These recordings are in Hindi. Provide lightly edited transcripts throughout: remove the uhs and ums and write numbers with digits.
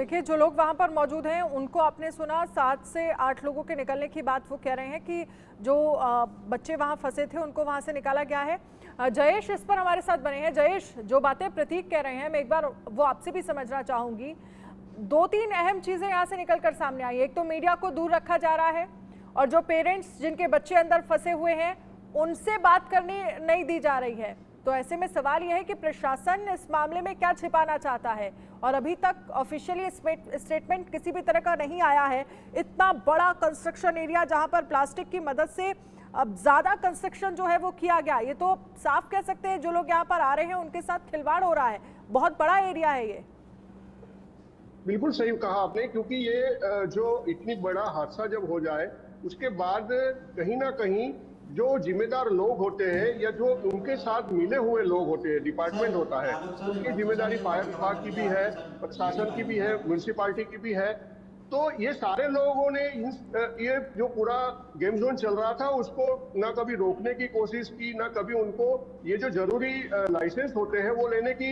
देखिए, जो लोग वहां पर मौजूद हैं उनको आपने सुना, 7 से 8 लोगों के निकलने की बात वो कह रहे हैं कि जो बच्चे वहां फंसे थे उनको वहां से निकाला गया है। जयेश इस पर हमारे साथ बने हैं। जयेश, जो बातें प्रतीक कह रहे हैं मैं एक बार वो आपसे भी समझना चाहूंगी। 2-3 अहम चीजें यहाँ से निकलकर सामने आई। एक तो मीडिया को दूर रखा जा रहा है और जो पेरेंट्स जिनके बच्चे अंदर फंसे हुए हैं उनसे बात करनी नहीं दी जा रही है। तो ऐसे में सवाल यह है कि प्रशासन इस मामले में क्या छिपाना चाहता है, और अभी तक ऑफिशियली स्टेटमेंट किसी भी तरह का नहीं आया है। इतना बड़ा कंस्ट्रक्शन एरिया जहां पर प्लास्टिक की मदद से अब ज्यादा कंस्ट्रक्शन जो है वो किया गया, ये तो साफ कह सकते हैं जो लोग यहाँ पर आ रहे हैं उनके साथ खिलवाड़ हो रहा है। बहुत बड़ा एरिया है ये। बिल्कुल सही कहा आपने, क्योंकि ये जो इतनी बड़ा हादसा जब हो जाए उसके बाद कहीं ना कहीं जो जिम्मेदार लोग होते हैं या जो उनके साथ मिले हुए लोग होते हैं, डिपार्टमेंट होता है, उसकी जिम्मेदारी फायर विभाग की भी है, प्रशासन की भी है, म्यूनिसिपालिटी की भी है। तो ये सारे लोगों ने ये जो पूरा गेम जोन चल रहा था उसको ना कभी रोकने की कोशिश की, ना कभी उनको ये जो जरूरी लाइसेंस होते हैं वो लेने की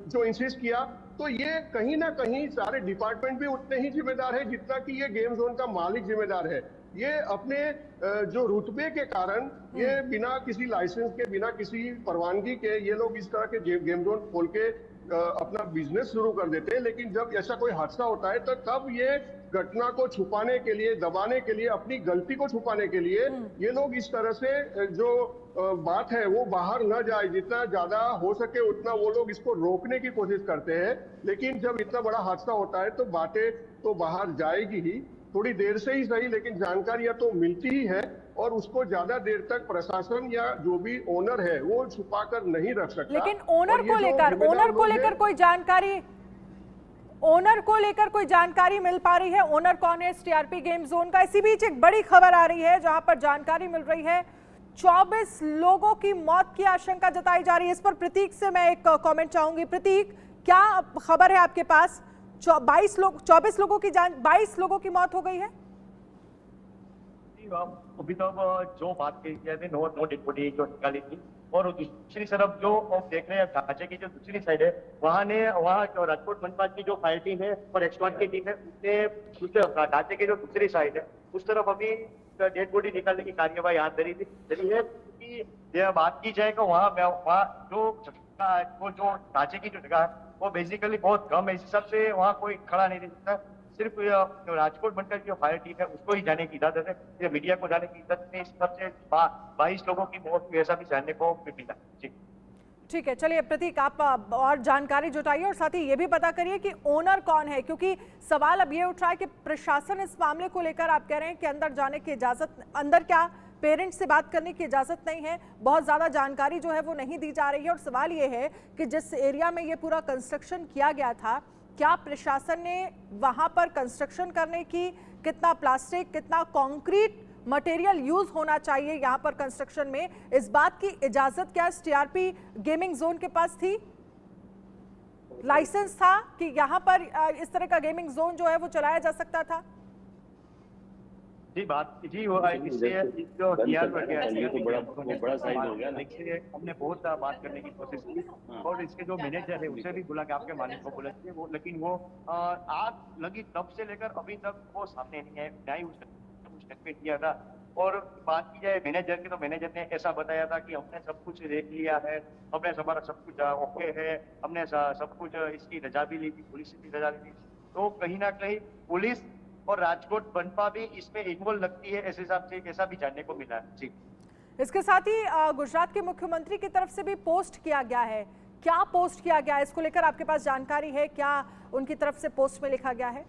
जो इंसिस्ट किया। तो ये कहीं ना कहीं सारे डिपार्टमेंट भी उतने ही जिम्मेदार है जितना कि ये गेम जोन का मालिक जिम्मेदार है। ये अपने जो रुतबे के कारण ये बिना किसी लाइसेंस के, बिना किसी परवानगी के ये लोग इस तरह के गेम जोन खोल के अपना बिजनेस शुरू कर देते हैं। लेकिन जब ऐसा कोई हादसा होता है तो तब ये घटना को छुपाने के लिए, दबाने के लिए, अपनी गलती को छुपाने के लिए ये लोग इस तरह से जो बात है वो बाहर न जाए, जितना ज्यादा हो सके उतना वो लोग इसको रोकने की कोशिश करते हैं। लेकिन जब इतना बड़ा हादसा होता है तो बातें तो बाहर जाएगी ही, थोड़ी देर से ही सही, लेकिन जानकारियां तो मिलती ही है और उसको ज्यादा देर तक प्रशासन या जो भी ओनर है वो छुपा कर नहीं रख सकता। लेकिन ओनर को लेकर कोई जानकारी मिल पा रही है? ओनर कौन है इस टीआरपी गेम जोन का? इसी बीच एक बड़ी खबर आ रही है जहां पर जानकारी मिल रही है 24 लोगों की मौत की आशंका जताई जा रही है। इस पर प्रतीक से मैं एक कमेंट चाहूंगी। प्रतीक, क्या खबर है आपके पास? 24 लोगों की मौत हो गई है। अभी तक जो बात कही थी, नो डेड बॉडी जो निकाली थी, और दूसरी तरफ जो आप देख रहे हैं ढांचे की जो दूसरी साइड है, वहाँ राजकोट मनपा की जो फायर टीम है और एक्सपर्ट की टीम है उसने ढांचे की जो दूसरी साइड है उस तरफ अभी डेड बॉडी निकालने की कार्यवाही हाथ धरी है। क्योंकि बात की जाए तो वहाँ जो ढांचे की जो जगह है वो बेसिकली बहुत कम है, इस हिसाब से वहाँ कोई खड़ा नहीं रह सकता। सिर्फ राजकोट बनकर जो फायर टीम है उसको ही जाने की इजाजत है, मीडिया को जाने की इजाजत नहीं। इस सबसे 22 लोगों की मौत ऐसा भी जानने को मिला। जी ठीक है, चलिए प्रतीक, आप और जानकारी जुटाइए और साथ ही ये भी पता करिए कि ओनर कौन है, क्योंकि सवाल अब ये उठ रहा है कि प्रशासन इस मामले को लेकर आप कह रहे हैं कि अंदर जाने की इजाजत, अंदर क्या पेरेंट्स से बात करने की इजाजत नहीं है, बहुत ज्यादा जानकारी जो है वो नहीं दी जा रही है। और सवाल ये है कि जिस एरिया में ये पूरा कंस्ट्रक्शन किया गया था, क्या प्रशासन ने वहां पर कंस्ट्रक्शन करने की कितना प्लास्टिक, कितना कंक्रीट मटेरियल यूज होना चाहिए यहां पर कंस्ट्रक्शन में, इस बात की इजाजत क्या टीआरपी गेमिंग जोन के पास थी? लाइसेंस था कि यहां पर इस तरह का गेमिंग जोन जो है वो चलाया जा सकता था? जी वो इससे जो बड़ा साइज हो गया, देखिए हमने बहुत बात करने की कोशिश की और इसके जो मैनेजर है उसे भी बुला के आपके मालिक को बोला वो, लेकिन वो आग लगी तब से लेकर अभी तक वो सामने नहीं है, ना ही उसने किया था। और बात की जाए मैनेजर की तो मैनेजर ने ऐसा बताया था कि हमने सब कुछ देख लिया है, हमने हमारा सब कुछ ओके है, हमने सब कुछ इसकी रजा भी ली थी, पुलिस की रजा ली थी। तो कहीं ना कहीं पुलिस और राजकोट बनपा भी इसमें इन्वॉल्व लगती है, ऐसे हिसाब से ऐसा भी जानने को मिला है। जी इसके साथ ही गुजरात के मुख्यमंत्री की तरफ से भी पोस्ट किया गया है। क्या पोस्ट किया गया है, इसको लेकर आपके पास जानकारी है? क्या उनकी तरफ से पोस्ट में लिखा गया है?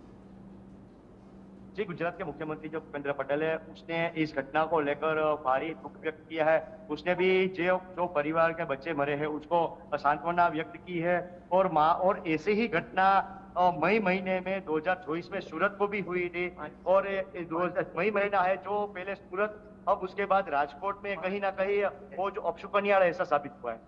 जी, गुजरात के मुख्यमंत्री जो भूपेंद्र पटेल है उसने इस घटना को लेकर भारी दुख व्यक्त किया है। उसने भी जो परिवार के बच्चे मरे हैं उसको सांत्वना व्यक्त की है। और ऐसे ही घटना मई महीने में 2024 में सूरत को भी हुई थी, और मई महीना है जो पहले सूरत, अब उसके बाद राजकोट में कहीं ना कहीं वो जो अपशुकनिया ऐसा साबित हुआ है।